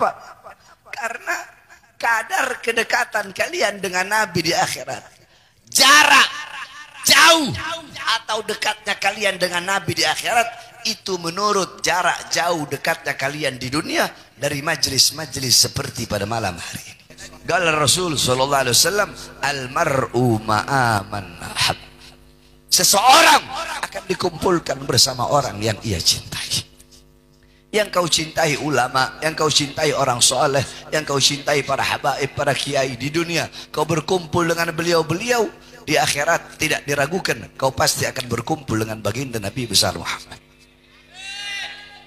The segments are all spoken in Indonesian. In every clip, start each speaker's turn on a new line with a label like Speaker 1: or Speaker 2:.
Speaker 1: Kenapa? Karena kadar kedekatan kalian dengan Nabi di akhirat, jarak jauh atau dekatnya kalian dengan Nabi di akhirat itu menurut jarak jauh dekatnya kalian di dunia dari majlis-majlis seperti pada malam hari ini. Qala Rasul sallallahu alaihi wasallam, al-mar'u ma'a man ahab. Seseorang akan dikumpulkan bersama orang yang ia cintai. Yang kau cintai ulama, yang kau cintai orang soleh, yang kau cintai para habaib, para kiai di dunia, kau berkumpul dengan beliau-beliau, di akhirat tidak diragukan kau pasti akan berkumpul dengan baginda Nabi besar Muhammad.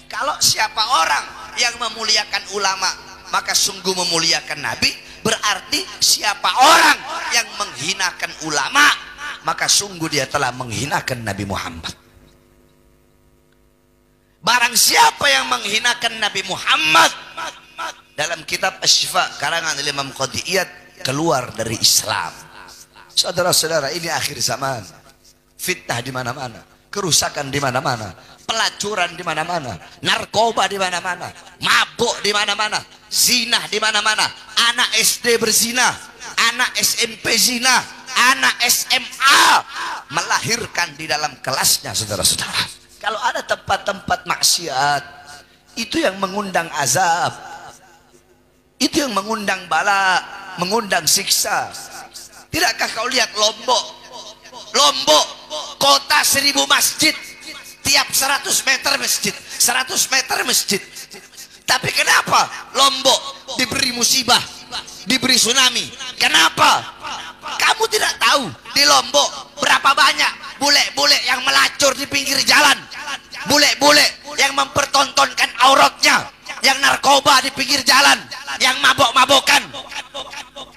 Speaker 1: Kalau siapa orang yang memuliakan ulama maka sungguh memuliakan Nabi, berarti siapa orang yang menghinakan ulama maka sungguh dia telah menghinakan Nabi Muhammad. Barang siapa yang menghinakan Nabi Muhammad, dalam kitab Asy-Syifa karangan Imam Qadiyat, keluar dari Islam. Saudara-saudara, ini akhir zaman. Fitnah di mana-mana, kerusakan di mana-mana, pelacuran di mana-mana, narkoba di mana-mana, mabuk di mana-mana, zina di mana-mana, anak SD berzina, anak SMP zina, anak SMA melahirkan di dalam kelasnya, saudara-saudara. Kalau ada tempat-tempat maksiat, itu yang mengundang azab, itu yang mengundang bala, mengundang siksa. Tidakkah kau lihat Lombok? Lombok, kota 1000 masjid, tiap 100 meter masjid, 100 meter masjid. Tapi kenapa Lombok diberi musibah, diberi tsunami? Kenapa? Kamu tidak tahu di Lombok berapa banyak bule-bule yang melacur di pinggir jalan, bule-bule yang mempertontonkan auratnya, yang narkoba di pinggir jalan, yang mabok-mabokan.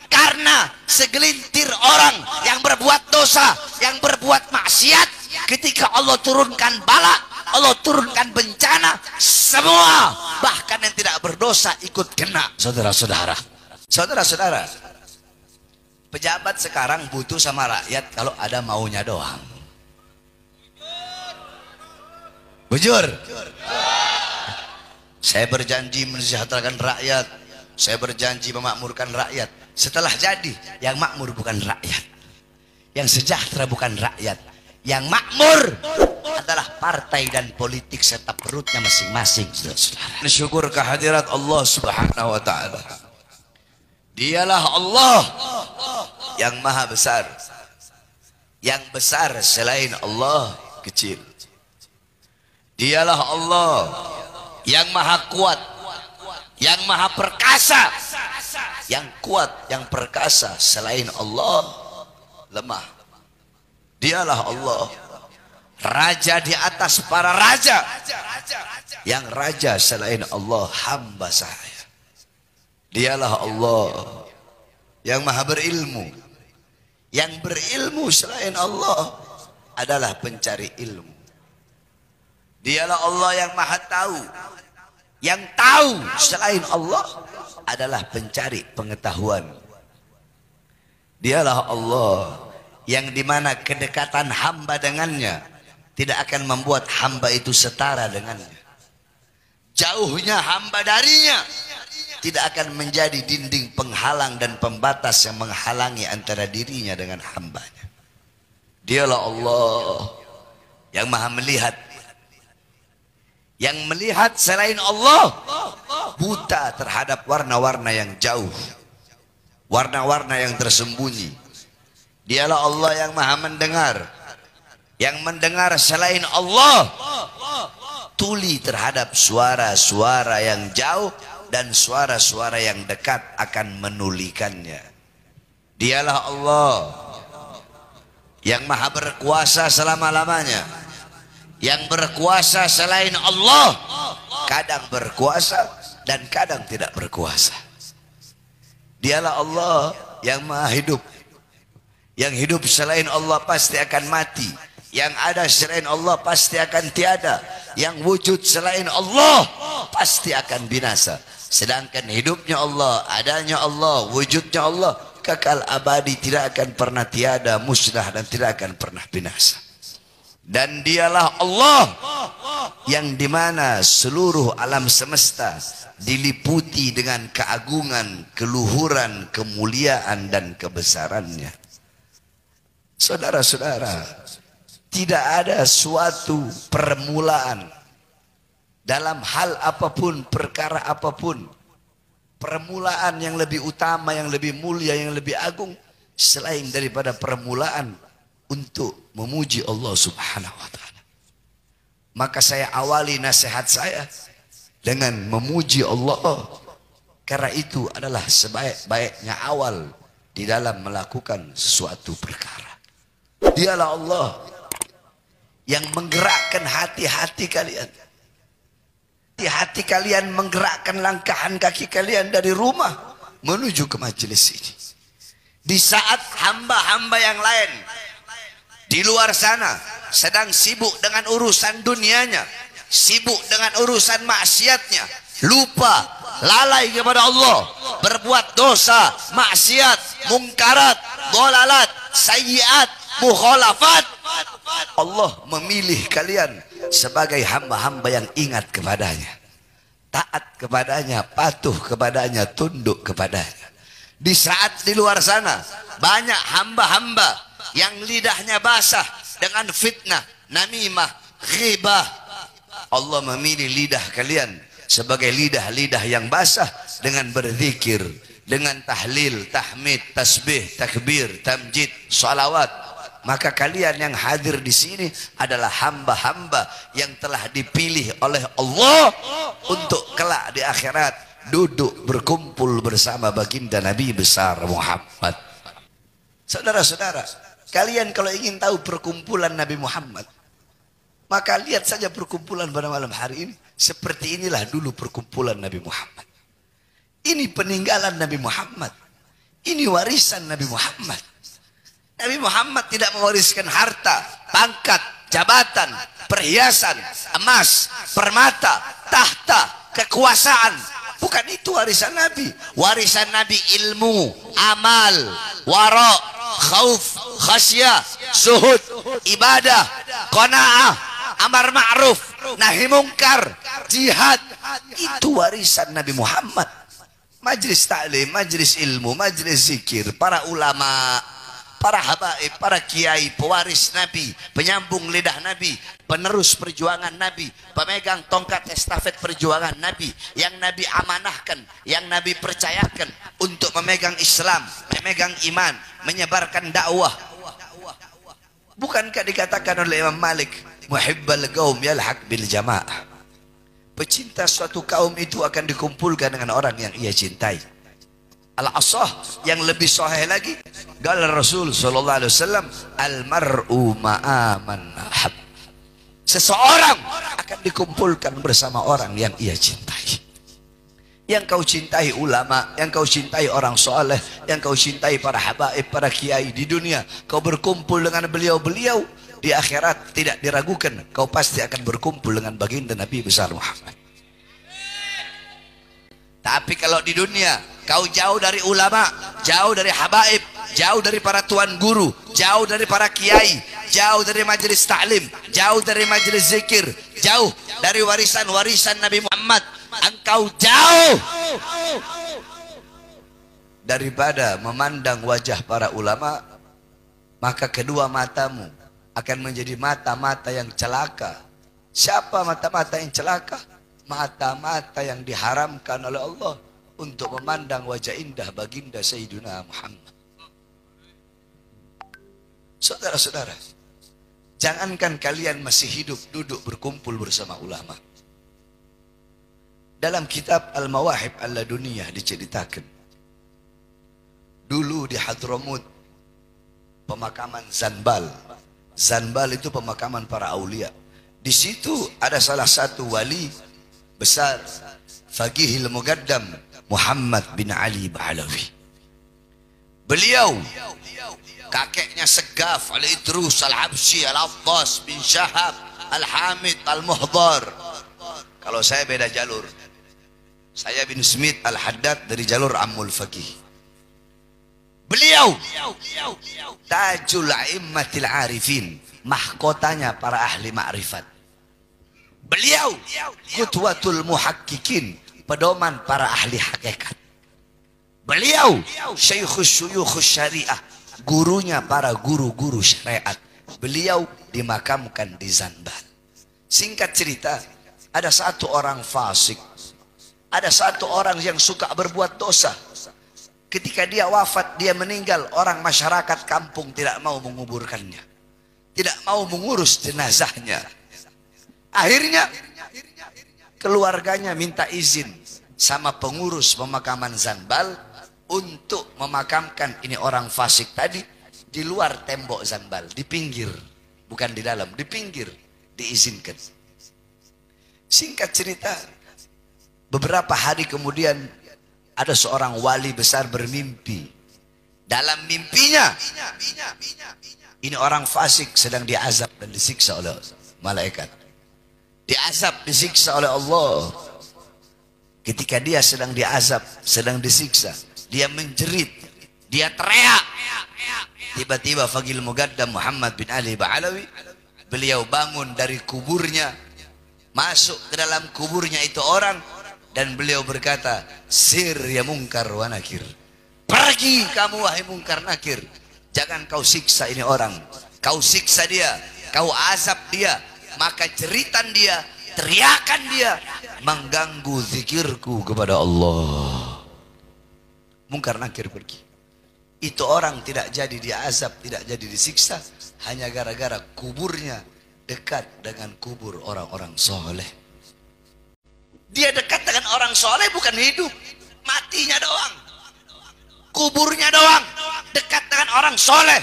Speaker 1: Karena segelintir orang yang berbuat dosa, yang berbuat maksiat, ketika Allah turunkan bala, Allah turunkan bencana, semua bahkan yang tidak berdosa ikut kena. Saudara-saudara, saudara-saudara, pejabat sekarang butuh sama rakyat kalau ada maunya doang. Bujur. Saya berjanji mensejahterakan rakyat, saya berjanji memakmurkan rakyat. Setelah jadi, yang makmur bukan rakyat, yang sejahtera bukan rakyat, yang makmur adalah partai dan politik serta perutnya masing-masing. Saudara-saudara, syukur kehadirat Allah Subhanahu wa taala. Dialah Allah yang maha besar. Yang besar selain Allah kecil. Dialah Allah yang maha kuat, yang maha perkasa. Yang kuat, yang perkasa selain Allah lemah. Dialah Allah, raja di atas para raja. Yang raja selain Allah hamba saya. Dialah Allah yang maha berilmu. Yang berilmu selain Allah adalah pencari ilmu. Dialah Allah yang maha tahu. Yang tahu selain Allah adalah pencari pengetahuan. Dialah Allah yang dimana kedekatan hamba dengannya tidak akan membuat hamba itu setara dengannya. Jauhnya hamba darinya tidak akan menjadi dinding penghalang dan pembatas yang menghalangi antara dirinya dengan hambanya. Dialah Allah yang maha melihat. Yang melihat selain Allah buta terhadap warna-warna yang jauh, warna-warna yang tersembunyi. Dialah Allah yang maha mendengar. Yang mendengar selain Allah tuli terhadap suara-suara yang jauh dan suara-suara yang dekat akan menulikannya. Dialah Allah yang maha berkuasa selama-lamanya. Yang berkuasa selain Allah kadang berkuasa dan kadang tidak berkuasa. Dialah Allah yang maha hidup. Yang hidup selain Allah pasti akan mati. Yang ada selain Allah pasti akan tiada. Yang wujud selain Allah pasti akan binasa. Sedangkan hidupnya Allah, adanya Allah, wujudnya Allah kekal abadi, tidak akan pernah tiada, musnah dan tidak akan pernah binasa. Dan dialah Allah yang dimana seluruh alam semesta diliputi dengan keagungan, keluhuran, kemuliaan dan kebesarannya. Saudara-saudara, tidak ada suatu permulaan dalam hal apapun, perkara apapun, permulaan yang lebih utama, yang lebih mulia, yang lebih agung selain daripada permulaan untuk memuji Allah Subhanahu wa taala. Maka saya awali nasihat saya dengan memuji Allah, karena itu adalah sebaik-baiknya awal di dalam melakukan sesuatu perkara. Dialah Allah yang menggerakkan hati-hati kalian. Hati kalian menggerakkan langkahan kaki kalian dari rumah menuju ke majelis ini. Di saat hamba-hamba yang lain di luar sana sedang sibuk dengan urusan dunianya, sibuk dengan urusan maksiatnya, lupa, lalai kepada Allah, berbuat dosa, maksiat, mungkarat, dhalalat, sayyiat, mukhalafat. Allah memilih kalian sebagai hamba-hamba yang ingat kepadanya, taat kepadanya, patuh kepadanya, tunduk kepadanya. Di saat di luar sana banyak hamba-hamba yang lidahnya basah dengan fitnah, namimah, ghibah. Allah memilih lidah kalian sebagai lidah-lidah yang basah dengan berzikir, dengan tahlil, tahmid, tasbih, takbir, tamjid, salawat. Maka kalian yang hadir di sini adalah hamba-hamba yang telah dipilih oleh Allah untuk kelak di akhirat duduk berkumpul bersama baginda Nabi besar Muhammad. Saudara-saudara, kalian kalau ingin tahu perkumpulan Nabi Muhammad, maka lihat saja perkumpulan pada malam hari ini. Seperti inilah dulu perkumpulan Nabi Muhammad. Ini peninggalan Nabi Muhammad. Ini warisan Nabi Muhammad. Nabi Muhammad tidak mewariskan harta, pangkat, jabatan, perhiasan, emas, permata, tahta, kekuasaan. Bukan itu warisan Nabi. Warisan Nabi ilmu, amal, wara, khauf, khasyah, zuhud, ibadah, qanaah, amar ma'ruf, nahi mungkar, jihad. Itu warisan Nabi Muhammad. Majlis taklim, majlis ilmu, majlis zikir, para ulama, para habaib, para kiai, pewaris Nabi, penyambung lidah Nabi, penerus perjuangan Nabi, pemegang tongkat estafet perjuangan Nabi, yang Nabi amanahkan, yang Nabi percayakan untuk memegang Islam, memegang iman, menyebarkan dakwah. Bukankah dikatakan oleh Imam Malik, muhibbal qaum yalhaq bil jamaah. Pecinta suatu kaum itu akan dikumpulkan dengan orang yang ia cintai. Al-asah yang lebih sahih lagi, qala Rasul sallallahu alaihi wasallam, al-mar'u ma'a man ahab. Seseorang akan dikumpulkan bersama orang yang ia cintai. Yang kau cintai ulama, yang kau cintai orang soleh, yang kau cintai para habaib, para kiai di dunia, kau berkumpul dengan beliau-beliau, di akhirat tidak diragukan kau pasti akan berkumpul dengan baginda Nabi besar Muhammad. Tapi kalau di dunia kau jauh dari ulama, jauh dari habaib, jauh dari para tuan guru, jauh dari para kiai, jauh dari majelis taklim, jauh dari majelis zikir, jauh dari warisan-warisan Nabi Muhammad, engkau jauh daripada memandang wajah para ulama, maka kedua matamu akan menjadi mata-mata yang celaka. Siapa mata-mata yang celaka? Mata-mata yang diharamkan oleh Allah untuk memandang wajah indah baginda Sayyidina Muhammad. Saudara-saudara, jangankan kalian masih hidup duduk berkumpul bersama ulama. Dalam kitab Al-Mawahib Al-Laduniyah diceritakan, dulu di Hadramut pemakaman Zanbal. Zanbal itu pemakaman para aulia. Di situ ada salah satu wali besar, Faqihil Muqaddam Muhammad bin Ali Ba'alawi. Beliau kakeknya Segaf Al-Idrus Al-Habsyi Al-Abbas bin Syahab Al-Hamid Al-Muhdar. Kalau saya beda jalur, saya bin Smith Al-Haddad dari jalur Ammul Faqih. Beliau tajul a'immatil arifin, mahkotanya para ahli ma'rifat. Beliau qudwatul muhaqqiqin, pedoman para ahli hakikat. Beliau syaikhus syuyukhus syariah, gurunya para guru-guru syariat. Beliau dimakamkan di Zanban. Singkat cerita, ada satu orang fasik, ada satu orang yang suka berbuat dosa. Ketika dia wafat, dia meninggal, orang masyarakat kampung tidak mau menguburkannya, tidak mau mengurus jenazahnya. Akhirnya keluarganya minta izin sama pengurus pemakaman Zanbal untuk memakamkan ini orang fasik tadi di luar tembok Zanbal, di pinggir, bukan di dalam, di pinggir, diizinkan. Singkat cerita, beberapa hari kemudian ada seorang wali besar bermimpi. Dalam mimpinya, ini orang fasik sedang diazab dan disiksa oleh malaikat. Diazab, disiksa oleh Allah. Ketika dia sedang diazab, sedang disiksa, dia menjerit, dia teriak. Tiba-tiba Faqihul Muqaddam Muhammad bin Ali Ba'alawi, beliau bangun dari kuburnya, masuk ke dalam kuburnya itu orang, dan beliau berkata, sir ya mungkar wa nakir, pergi kamu wahai mungkar nakir, jangan kau siksa ini orang, kau siksa dia, kau azab dia, maka jeritan dia, teriakan dia mengganggu zikirku kepada Allah. Mungkar nakir pergi. Itu orang tidak jadi diazab, tidak jadi disiksa, hanya gara-gara kuburnya dekat dengan kubur orang-orang soleh. Dia dekat dengan orang soleh, bukan hidup, matinya doang, kuburnya doang, dekat dengan orang soleh.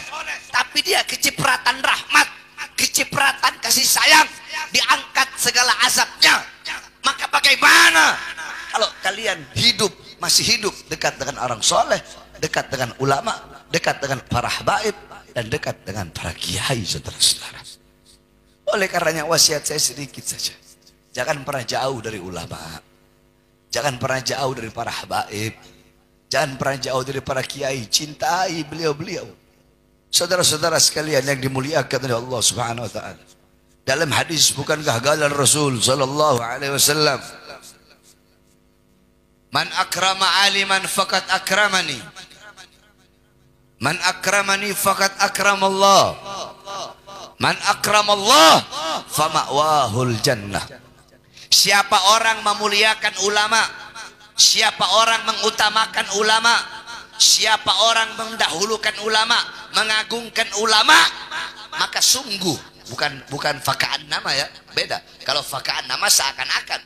Speaker 1: Tapi dia kecipratan rahmat, kecipratan kasih sayang, diangkat segala azabnya. Maka bagaimana kalau kalian hidup, masih hidup dekat dengan orang soleh, dekat dengan ulama, dekat dengan para habaib, dan dekat dengan para kiai, saudara-saudara. Oleh karenanya wasiat saya sedikit saja. Jangan pernah jauh dari ulama, jangan pernah jauh dari para habaib, jangan pernah jauh dari para kiai. Cintai beliau-beliau. Saudara-saudara sekalian yang dimuliakan oleh Allah Subhanahu wa taala. Dalam hadis, bukankah galan Rasul sallallahu alaihi wasallam, man akrama aliman faqad akramani, man akramani faqad akramallah, man akramallah fama'wahul jannah. Siapa orang memuliakan ulama, siapa orang mengutamakan ulama, siapa orang mendahulukan ulama, mengagungkan ulama, maka sungguh, bukan fakaan nama ya, beda. Kalau fakaan nama seakan-akan,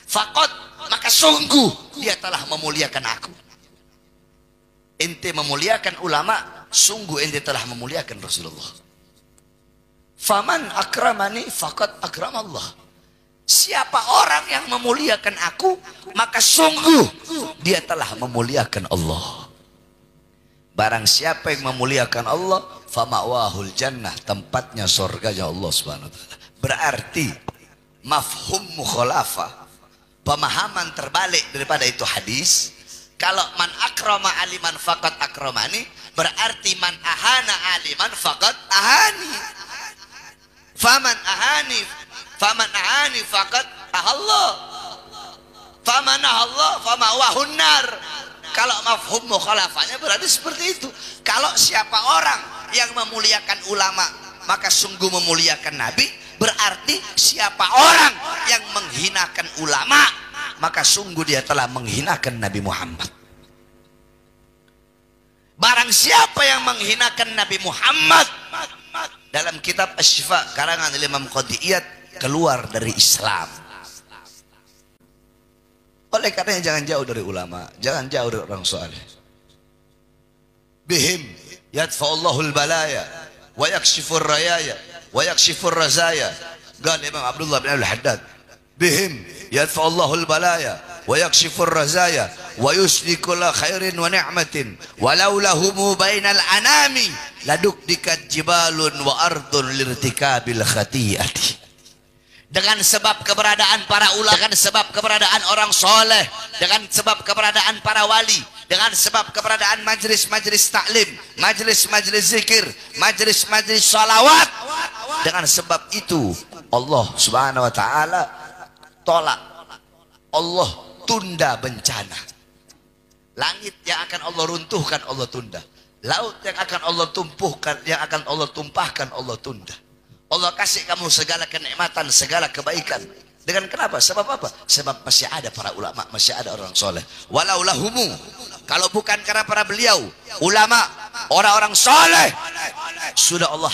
Speaker 1: fakot, maka sungguh dia telah memuliakan aku. Ente memuliakan ulama, sungguh ente telah memuliakan Rasulullah. Faman akramani faqad akramallah. Siapa orang yang memuliakan aku, maka sungguh dia telah memuliakan Allah. Barang siapa yang memuliakan Allah, fama'wahul jannah, tempatnya surganya Allah Subhanahu wa taala. Berarti mafhum mukhalafah, pemahaman terbalik daripada itu hadis. Kalau man akrama aliman faqad akramani, berarti man ahana aliman faqad ahani. Faman ahani faqad ahallah, faman ahallah fama'wahun nar. Kalau mafhum mukhalafahnya berarti seperti itu. Kalau siapa orang yang memuliakan ulama, maka sungguh memuliakan Nabi. Berarti siapa orang yang menghinakan ulama, maka sungguh dia telah menghinakan Nabi Muhammad. Barang siapa yang menghinakan Nabi Muhammad, dalam kitab Asy-Syifa karangan Imam Qadiyat, keluar dari Islam. Oleh karenanya jangan jauh dari ulama, jangan jauh dari orang saleh. Bihim yadfa'ullahul balaya wa yakshifur rayaya wa yakshifur razaya. Qala Imam Abdullah bin Al-Haddad, bihim yadfa'ullahul balaya wa yakshifur razaya wa yusliku la khairin wa ni'matin walau lahumu bainal anami ladukdikat jibalun wa ardun lirtikabil khati'ati. Dengan sebab keberadaan para ulama, dengan sebab keberadaan orang soleh, dengan sebab keberadaan para wali, dengan sebab keberadaan majlis-majlis taklim, majlis-majlis zikir, majlis-majlis salawat. Dengan sebab itu Allah Subhanahu wa taala tolak, Allah tunda bencana. Langit yang akan Allah runtuhkan Allah tunda. Laut yang akan Allah tumpuhkan, yang akan Allah tumpahkan Allah tunda. Allah kasih kamu segala kenikmatan, segala kebaikan. Dengan kenapa? Sebab apa? Sebab masih ada para ulama, masih ada orang soleh. Walau lahumu, kalau bukan karena para beliau, ulama, orang-orang soleh, sudah Allah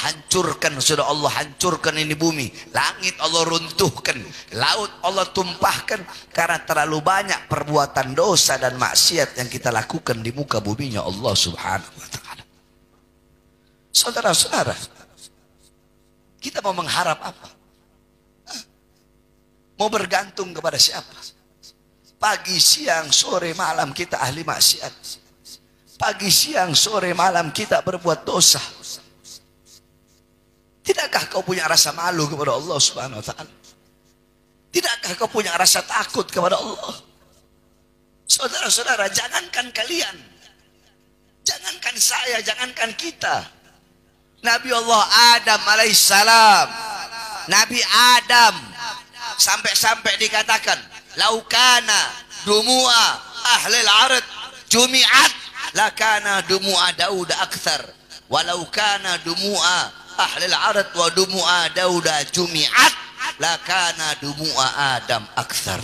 Speaker 1: hancurkan ini bumi. Langit Allah runtuhkan, laut Allah tumpahkan, karena terlalu banyak perbuatan dosa dan maksiat yang kita lakukan di muka buminya Allah Subhanahu wa taala. Saudara-saudara, kita mau mengharap apa? Mau bergantung kepada siapa? Pagi, siang, sore, malam kita ahli maksiat. Pagi, siang, sore, malam kita berbuat dosa. Tidakkah kau punya rasa malu kepada Allah Subhanahu wa taala? Tidakkah kau punya rasa takut kepada Allah? Saudara-saudara, jangankan kalian, jangankan saya, jangankan kita. Nabi Allah Adam alaihissalam, Nabi Adam, sampai-sampai dikatakan laukana dumu'a ahlil ard jumi'at lakana dumu'a Daud akthar walau kana dumu'a ahlil ard wa dumu'a Daud jumi'at lakana dumu'a Adam akthar.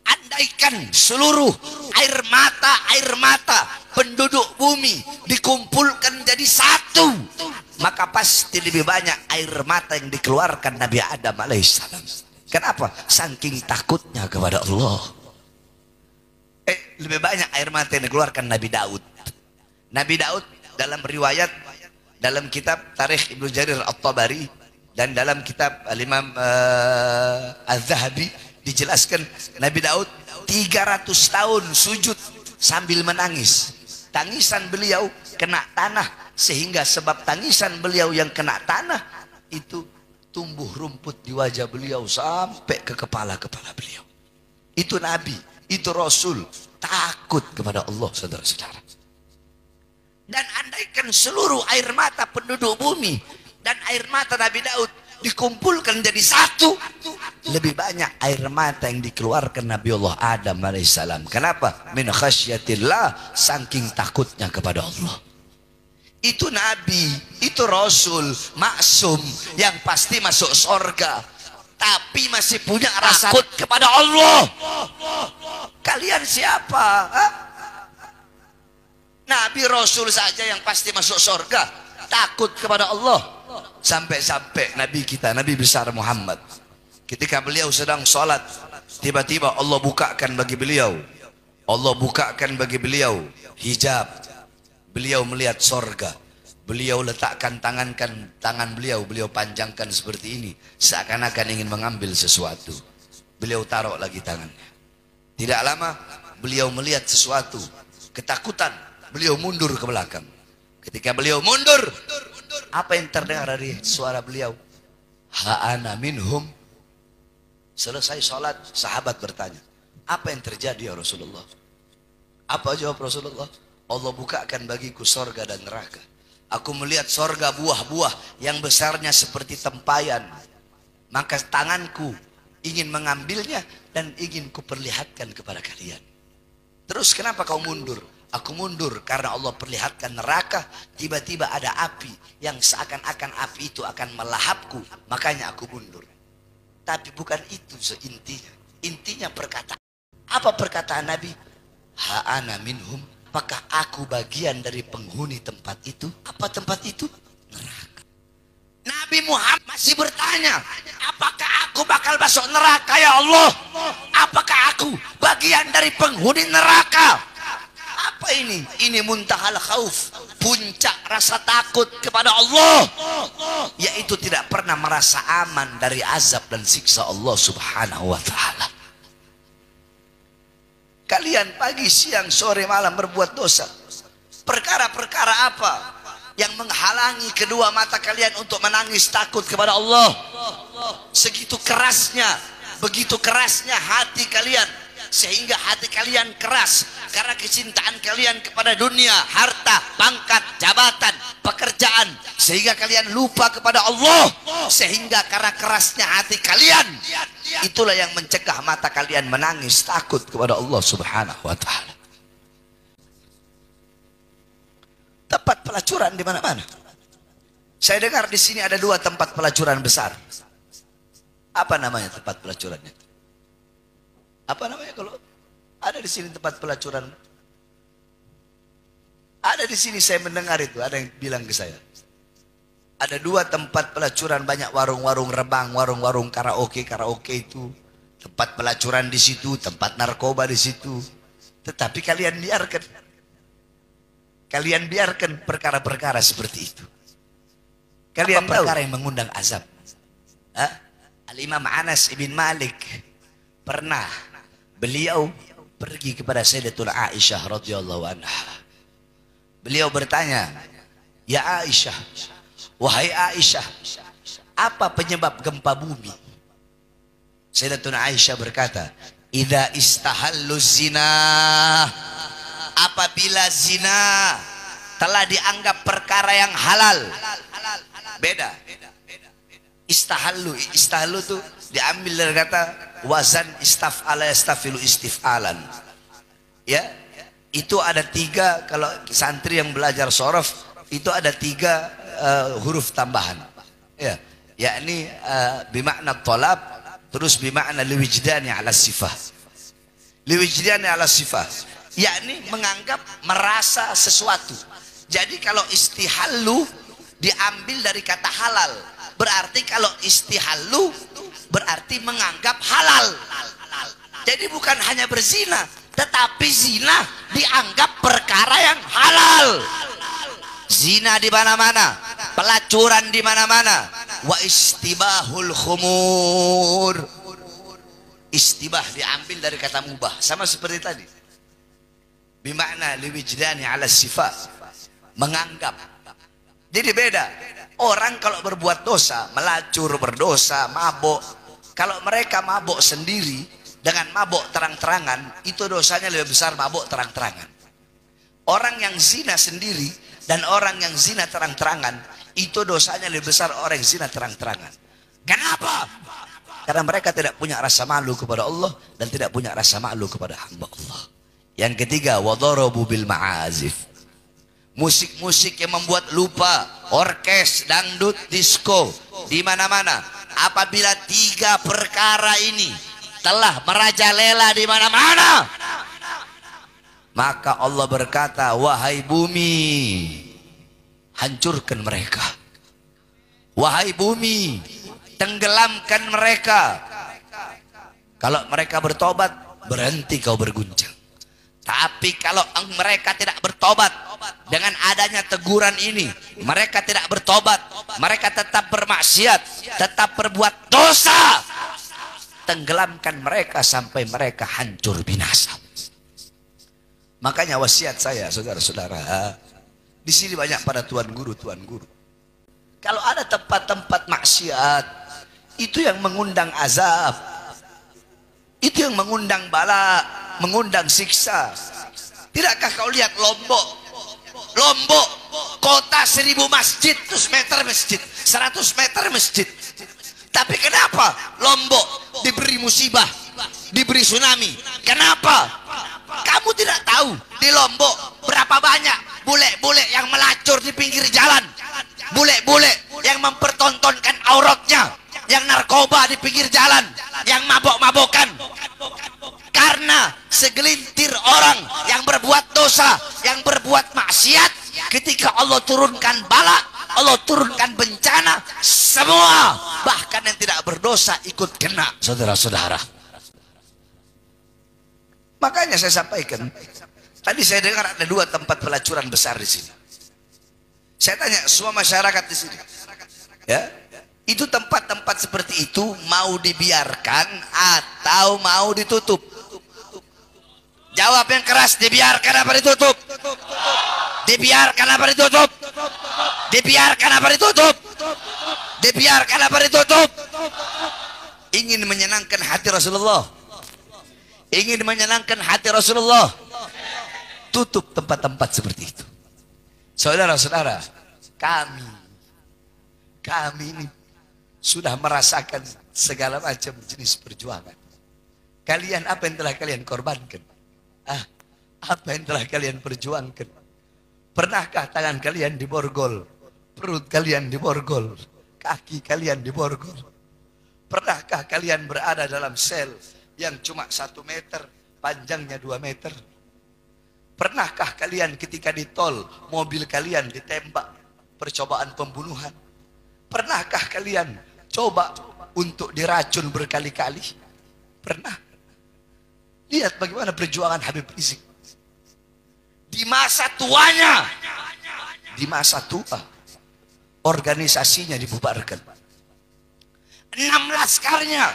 Speaker 1: Andaikan seluruh air mata penduduk bumi dikumpulkan jadi satu, maka pasti lebih banyak air mata yang dikeluarkan Nabi Adam alaihissalam. Kenapa? Saking takutnya kepada Allah. Lebih banyak air mata yang dikeluarkan Nabi Daud. Nabi Daud dalam riwayat, dalam kitab Tarikh Ibnu Jarir At-Tabari dan dalam kitab Al-Imam Az-Zahabi dijelaskan Nabi Daud 300 tahun sujud sambil menangis. Tangisan beliau kena tanah, sehingga sebab tangisan beliau yang kena tanah itu tumbuh rumput di wajah beliau sampai ke kepala-kepala beliau. Itu Nabi, itu Rasul, takut kepada Allah, saudara-saudara. Dan andaikan seluruh air mata penduduk bumi dan air mata Nabi Daud dikumpulkan jadi satu, lebih banyak air mata yang dikeluarkan Nabi Allah Adam alaihissalam. Kenapa? Min khasyatillah, saking takutnya kepada Allah. Itu Nabi, itu Rasul, maksum, yang pasti masuk surga, tapi masih punya rasa takut kepada Allah. Kalian siapa? Nabi Rasul saja yang pasti masuk surga, takut kepada Allah. Sampai-sampai Nabi kita, Nabi besar Muhammad, ketika beliau sedang sholat, tiba-tiba Allah bukakan bagi beliau, hijab. Beliau melihat sorga. Beliau letakkan tangan beliau panjangkan seperti ini, seakan-akan ingin mengambil sesuatu. Beliau taruh lagi tangannya. Tidak lama beliau melihat sesuatu, ketakutan, beliau mundur ke belakang. Ketika beliau mundur, apa yang terdengar dari suara beliau? Ha'ana minhum. Selesai sholat, sahabat bertanya, apa yang terjadi ya Rasulullah? Apa jawab Rasulullah? Allah bukakan bagiku sorga dan neraka. Aku melihat sorga buah-buah yang besarnya seperti tempayan. Maka tanganku ingin mengambilnya dan ingin kuperlihatkan kepada kalian. Terus kenapa kau mundur? Aku mundur karena Allah perlihatkan neraka. Tiba-tiba ada api yang seakan-akan api itu akan melahapku. Makanya aku mundur. Tapi bukan itu seintinya. Intinya perkataan. Apa perkataan Nabi? Ha'ana minhum. Apakah aku bagian dari penghuni tempat itu? Apa tempat itu? Neraka. Nabi Muhammad masih bertanya, apakah aku bakal masuk neraka ya Allah? Apakah aku bagian dari penghuni neraka? Apa ini? Ini muntahal khauf, puncak rasa takut kepada Allah, yaitu tidak pernah merasa aman dari azab dan siksa Allah Subhanahu wa taala. Kalian pagi, siang, sore, malam berbuat dosa. Perkara-perkara apa yang menghalangi kedua mata kalian untuk menangis takut kepada Allah? Segitu kerasnya, begitu kerasnya hati kalian, sehingga hati kalian keras, karena kecintaan kalian kepada dunia, harta, pangkat, jabatan, pekerjaan, sehingga kalian lupa kepada Allah. Sehingga karena kerasnya hati kalian, itulah yang mencegah mata kalian menangis takut kepada Allah Subhanahu wa taala. Tempat pelacuran di mana-mana. Saya dengar di sini ada 2 tempat pelacuran besar. Apa namanya tempat pelacurannya? Apa namanya kalau ada di sini tempat pelacuran? Ada di sini saya mendengar itu, ada yang bilang ke saya. Ada 2 tempat pelacuran, banyak warung-warung rebang, warung-warung karaoke itu. Tempat pelacuran di situ, tempat narkoba di situ. Tetapi kalian biarkan perkara-perkara seperti itu. Kalian tahu perkara yang mengundang azab. Al-Imam Anas ibn Malik pernah beliau pergi kepada Sayyidatuna Aisyah radhiyallahu anha. Beliau bertanya, "Ya Aisyah, wahai Aisyah, apa penyebab gempa bumi?" Sayyidatuna Aisyah berkata, "Idza istahallu zina." Apabila zina telah dianggap perkara yang halal. Beda. Istahallu itu diambil dari kata wazan istaf'ala yastafilu istif'alan. Ya, itu ada 3, kalau santri yang belajar shorof itu ada 3 huruf tambahan. Ya, yakni bimakna tolab, terus bimakna liwijdani ala sifah. Liwijdani ala sifah, yakni menganggap merasa sesuatu. Jadi kalau istihallu diambil dari kata halal, berarti kalau istihallu berarti menganggap halal. Jadi bukan hanya berzina, tetapi zina dianggap perkara yang halal. Zina di mana-mana, pelacuran di mana-mana. Wa istibahul khumur. Istibah diambil dari kata mubah, sama seperti tadi. Bimakna liwijdani ala sifat, menganggap. Jadi beda. Orang kalau berbuat dosa, melacur, berdosa, mabuk, kalau mereka mabuk sendiri dengan mabuk terang-terangan, itu dosanya lebih besar mabuk terang-terangan. Orang yang zina sendiri dan orang yang zina terang-terangan, itu dosanya lebih besar orang yang zina terang-terangan. Kenapa? Karena mereka tidak punya rasa malu kepada Allah dan tidak punya rasa malu kepada hamba Allah. Yang ketiga, wadarabu bil ma'azif. Musik-musik yang membuat lupa, orkes, dangdut, disco di mana-mana. Apabila 3 perkara ini telah merajalela di mana-mana, maka Allah berkata, wahai bumi, hancurkan mereka. Wahai bumi, tenggelamkan mereka. Kalau mereka bertobat, berhenti kau berguncang. Tapi kalau mereka tidak bertobat, dengan adanya teguran ini, mereka tidak bertobat, mereka tetap bermaksiat, tetap berbuat dosa, tenggelamkan mereka sampai mereka hancur binasa. Makanya wasiat saya, saudara-saudara, di sini banyak pada tuan guru. Kalau ada tempat-tempat maksiat, itu yang mengundang azab, itu yang mengundang bala, mengundang siksa. Tidakkah kau lihat Lombok, kota 1000 masjid, 100 meter masjid, 100 meter masjid. Tapi kenapa Lombok diberi musibah, diberi tsunami? Kenapa? Kamu tidak tahu di Lombok berapa banyak bule-bule yang melacur di pinggir jalan, bule-bule yang mempertontonkan auratnya, yang narkoba di pinggir jalan, yang mabok-mabokan. Karena segelintir orang yang berbuat dosa, yang berbuat maksiat, ketika Allah turunkan bala, Allah turunkan bencana, semua bahkan yang tidak berdosa ikut kena, saudara-saudara. Makanya saya sampaikan, tadi saya dengar ada 2 tempat pelacuran besar di sini. Saya tanya semua masyarakat di sini, ya, itu tempat-tempat seperti itu mau dibiarkan atau mau ditutup? Jawab yang keras, dibiarkan apa ditutup? Dibiarkan apa ditutup? Dibiarkan apa ditutup? Dibiarkan apa ditutup? Ingin menyenangkan hati Rasulullah, ingin menyenangkan hati Rasulullah, tutup tempat-tempat seperti itu. Saudara-saudara, kami ini sudah merasakan segala macam jenis perjuangan. Kalian, apa yang telah kalian korbankan? Apa yang telah kalian perjuangkan? Pernahkah tangan kalian diborgol? Perut kalian diborgol? Kaki kalian diborgol? Pernahkah kalian berada dalam sel yang cuma 1 meter, panjangnya 2 meter? Pernahkah kalian ketika di tol, mobil kalian ditembak, percobaan pembunuhan? Pernahkah kalian coba untuk diracun berkali-kali? Pernah? Lihat bagaimana perjuangan Habib Rizik. Di masa tuanya, di masa tua, organisasinya dibubarkan. 6 laskarnya,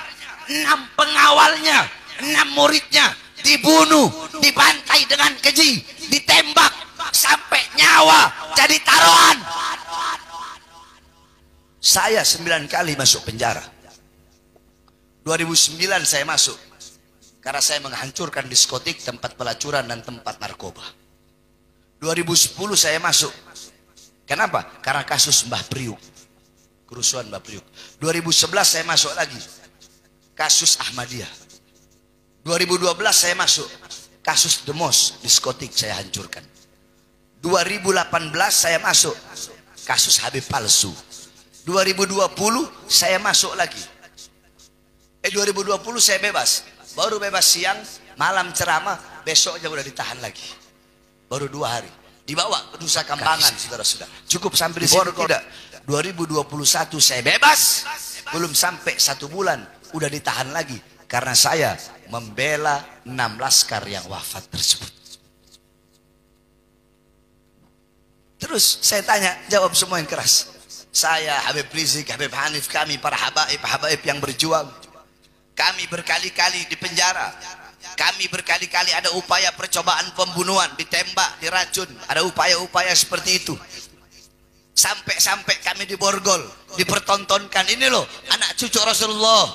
Speaker 1: 6 pengawalnya, 6 muridnya dibunuh, dibantai dengan keji, ditembak sampai nyawa jadi taruhan. Saya 9 kali masuk penjara. 2009 saya masuk karena saya menghancurkan diskotik, tempat pelacuran dan tempat narkoba. 2010 saya masuk. Kenapa? Karena kasus Mbah Priuk, kerusuhan Mbah Priuk. 2011 saya masuk lagi, kasus Ahmadiyah. 2012 saya masuk, kasus Demos, diskotik saya hancurkan. 2018 saya masuk, kasus Habib palsu. 2020 saya masuk lagi. 2020 saya bebas. Baru bebas siang, malam ceramah, besoknya udah ditahan lagi. Baru 2 hari. Dibawa ke Nusa Kambangan, saudara-saudara. Cukup sampai di sini tidak? 2021 saya bebas. Belum sampai 1 bulan, udah ditahan lagi. Karena saya membela 6 laskar yang wafat tersebut. Terus saya tanya, jawab semua yang keras. Saya, Habib Rizik, Habib Hanif, kami para habaib yang berjuang. Kami berkali-kali di penjara. Kami berkali-kali ada upaya percobaan pembunuhan, ditembak, diracun. Ada upaya-upaya seperti itu. Sampai-sampai kami diborgol, dipertontonkan. Ini loh, anak cucu Rasulullah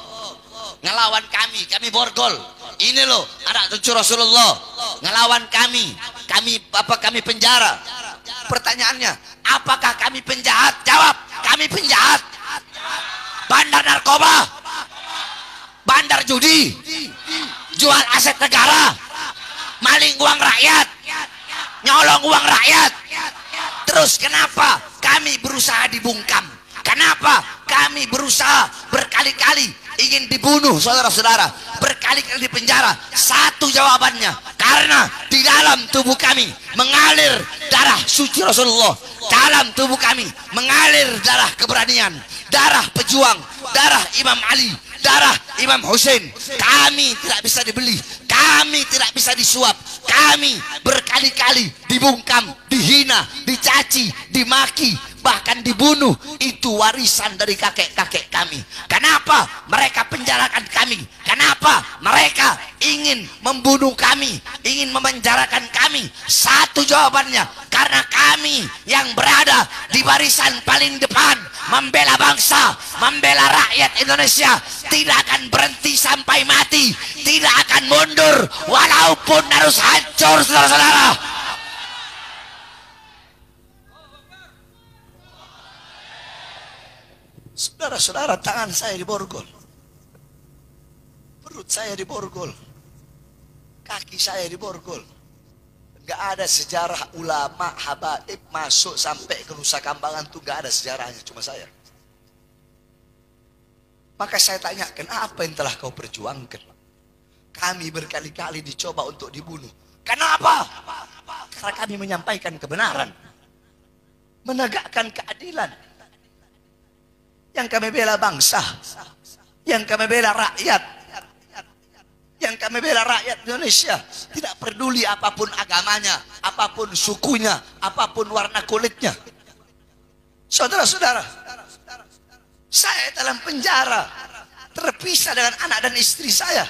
Speaker 1: ngelawan kami borgol. Ini loh, anak cucu Rasulullah ngelawan kami penjara. Pertanyaannya, apakah kami penjahat? Jawab, kami penjahat. Bandar narkoba, bandar judi, jual aset negara, maling uang rakyat, nyolong uang rakyat. Terus kenapa kami berusaha dibungkam? Kenapa kami berusaha berkali-kali ingin dibunuh, saudara-saudara, berkali-kali di penjara? Satu jawabannya, karena di dalam tubuh kami mengalir darah suci Rasulullah. Dalam tubuh kami mengalir darah keberanian, darah pejuang, darah Imam Ali, darah Imam Hussein. Kami tidak bisa dibeli, kami tidak bisa disuap. Kami berkali-kali dibungkam, dihina, dicaci, dimaki, bahkan dibunuh. Itu warisan dari kakek-kakek kami. Kenapa mereka penjarakan kami? Kenapa mereka ingin membunuh kami, ingin memenjarakan kami? Satu jawabannya, karena kami yang berada di barisan paling depan membela bangsa, membela rakyat Indonesia, tidak akan berhenti sampai mati, tidak akan mundur walaupun harus hancur, saudara-saudara. Saudara-saudara, tangan saya diborgol, perut saya diborgol, kaki saya diborgol. Gak ada sejarah ulama habaib masuk sampai ke Nusa Kambangan tuh, gak ada sejarahnya, cuma saya. Maka saya tanyakan, apa yang telah kau perjuangkan? Kami berkali-kali dicoba untuk dibunuh. Kenapa? Karena kami menyampaikan kebenaran, menegakkan keadilan. Yang kami bela bangsa, yang kami bela rakyat, yang kami bela rakyat Indonesia. Tidak peduli apapun agamanya, apapun sukunya, apapun warna kulitnya. Saudara-saudara, saya dalam penjara, terpisah dengan anak dan istri saya.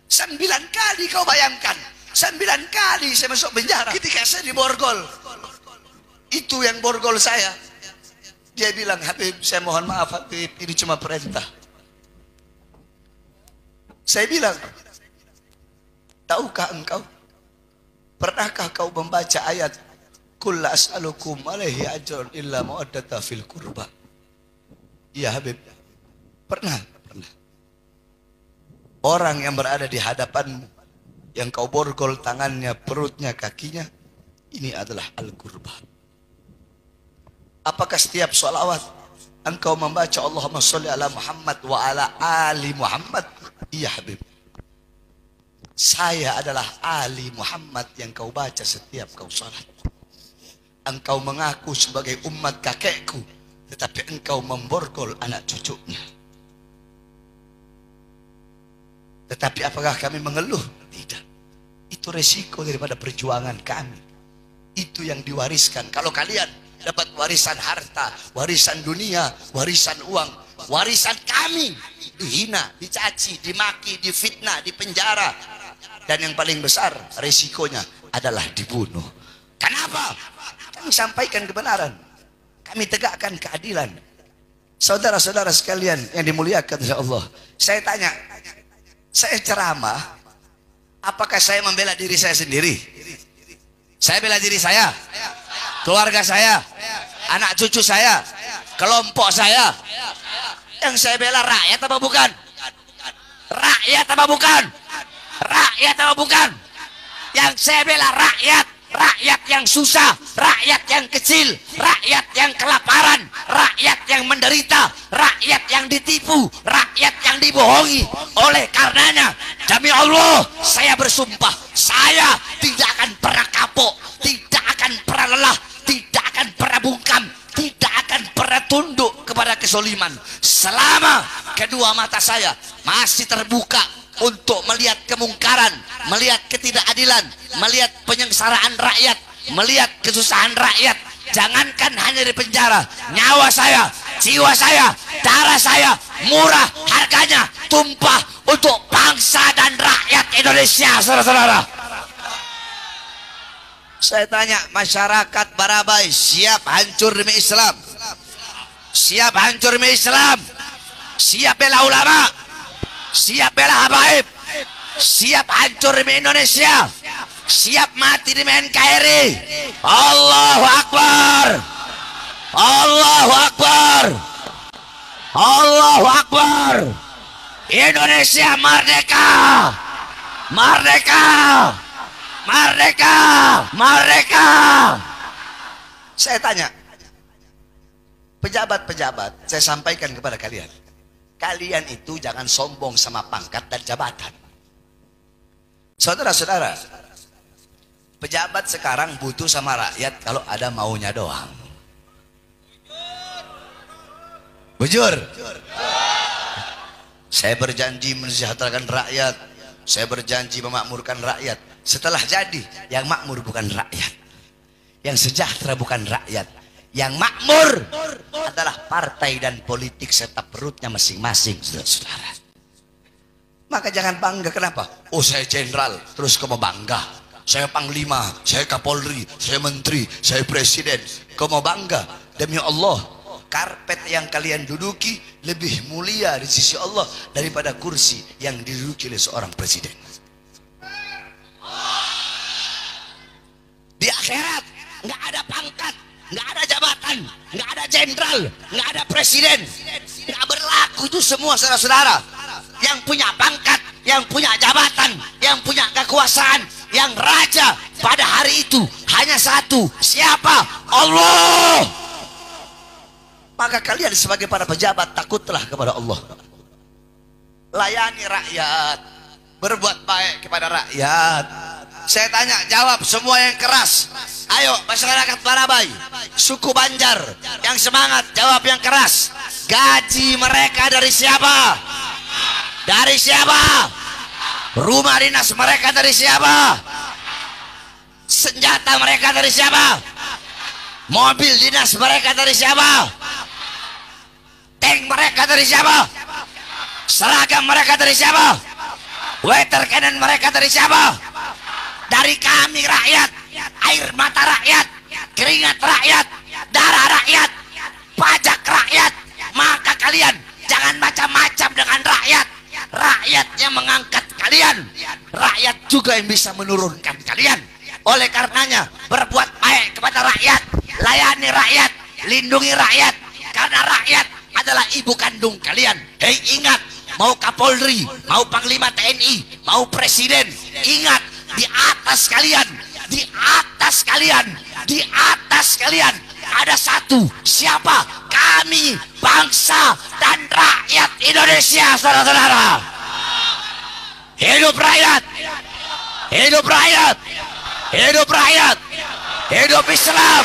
Speaker 1: 9 kali, kau bayangkan, 9 kali saya masuk penjara. Ketika saya diborgol, itu yang borgol saya. Dia bilang, Habib, saya mohon maaf Habib, ini cuma perintah. Saya bilang, tahukah engkau Pernahkah kau membaca ayat Qul la as'alukum alaihi ajran illa mawaddata fil qurba? Iya Habib. Pernah. Orang yang berada di hadapanmu, yang kau borgol tangannya, perutnya, kakinya, ini adalah al-qurba. Apakah setiap sholawat engkau membaca Allahumma sholli ala Muhammad wa ala ali Muhammad? Iya Habib. Saya adalah ali Muhammad yang kau baca setiap kau salat. Engkau mengaku sebagai umat kakekku, tetapi engkau memborgol anak cucunya. Tetapi apakah kami mengeluh? Tidak. Itu resiko daripada perjuangan kami. Itu yang diwariskan. Kalau kalian dapat warisan harta, warisan dunia, warisan uang, warisan kami dihina, dicaci, dimaki, difitnah, dipenjara. Dan yang paling besar resikonya adalah dibunuh. Kenapa? Kami sampaikan kebenaran. Kami tegakkan keadilan. Saudara-saudara sekalian yang dimuliakan oleh Allah. Saya tanya, saya ceramah, apakah saya membela diri saya sendiri? Saya bela diri saya, keluarga saya, anak cucu saya, kelompok saya. Yang saya bela rakyat apa bukan? Rakyat apa bukan? Rakyat apa bukan? Yang saya bela rakyat. Rakyat yang susah, rakyat yang kecil, rakyat yang kelaparan, rakyat yang menderita, rakyat yang ditipu, rakyat yang dibohongi. Oleh karenanya, demi Allah, saya bersumpah, saya tidak akan pernah kapok, tidak akan pernah lelah, tidak akan pernah bungkam, tidak akan pernah tunduk kepada kesoliman. Selama kedua mata saya masih terbuka untuk melihat kemungkaran, melihat ketidakadilan, melihat penyengsaraan rakyat, melihat kesusahan rakyat. Jangankan hanya di penjara, nyawa saya, jiwa saya, darah saya murah harganya, tumpah untuk bangsa dan rakyat Indonesia, saudara-saudara. Saya tanya, masyarakat Barabai siap hancur demi Islam? Siap hancur demi Islam? Siap bela ulama? Siap bela habaib? Siap hancur demi Indonesia? Siap mati demi NKRI? Allahu Akbar! Allahu Akbar! Allahu Akbar! Indonesia merdeka! Merdeka! Merdeka! Merdeka! Saya tanya, pejabat-pejabat, saya sampaikan kepada kalian, kalian itu jangan sombong sama pangkat dan jabatan. Saudara-saudara, pejabat sekarang butuh sama rakyat kalau ada maunya doang. Bujur. Saya berjanji mensejahterakan rakyat, saya berjanji memakmurkan rakyat. Setelah jadi, yang makmur bukan rakyat, yang sejahtera bukan rakyat, yang makmur adalah partai dan politik serta perutnya masing-masing, saudara-saudara. Maka jangan bangga. Kenapa? Oh, saya jenderal, terus kamu bangga. Saya panglima, saya kapolri, saya menteri, saya presiden. Kau mau bangga? Demi Allah, karpet yang kalian duduki lebih mulia di sisi Allah daripada kursi yang diduduki oleh seorang presiden. Di akhirat nggak ada pangkat, nggak ada jabatan, nggak ada jenderal, nggak ada presiden, nggak berlaku itu semua, saudara-saudara. Yang punya pangkat, yang punya jabatan, yang punya kekuasaan, yang raja pada hari itu hanya satu. Siapa? Allah. Maka kalian sebagai para pejabat takutlah kepada Allah. Layani rakyat, berbuat baik kepada rakyat. Saya tanya, jawab semua yang keras. Ayo masyarakat Barabai, suku Banjar yang semangat, jawab yang keras. Gaji mereka dari siapa? Dari siapa? Rumah dinas mereka dari siapa? Senjata mereka dari siapa? Mobil dinas mereka dari siapa? Tank mereka dari siapa? Seragam mereka dari siapa? Water cannon mereka dari siapa? Dari kami rakyat, air mata rakyat, keringat rakyat, darah rakyat, pajak rakyat. Maka kalian jangan macam-macam dengan rakyat. Rakyat yang mengangkat kalian, rakyat juga yang bisa menurunkan kalian. Oleh karenanya, berbuat baik kepada rakyat, layani rakyat, lindungi rakyat, karena rakyat adalah ibu kandung kalian. Hei, ingat, mau Kapolri, mau Panglima TNI, mau Presiden, ingat, di atas kalian, di atas kalian, di atas kalian ada satu. Siapa? Kami, bangsa dan rakyat Indonesia, saudara-saudara. Hidup rakyat, hidup rakyat, hidup rakyat, hidup Islam,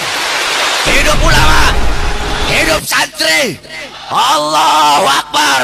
Speaker 1: hidup ulama, hidup santri. Allahu Akbar.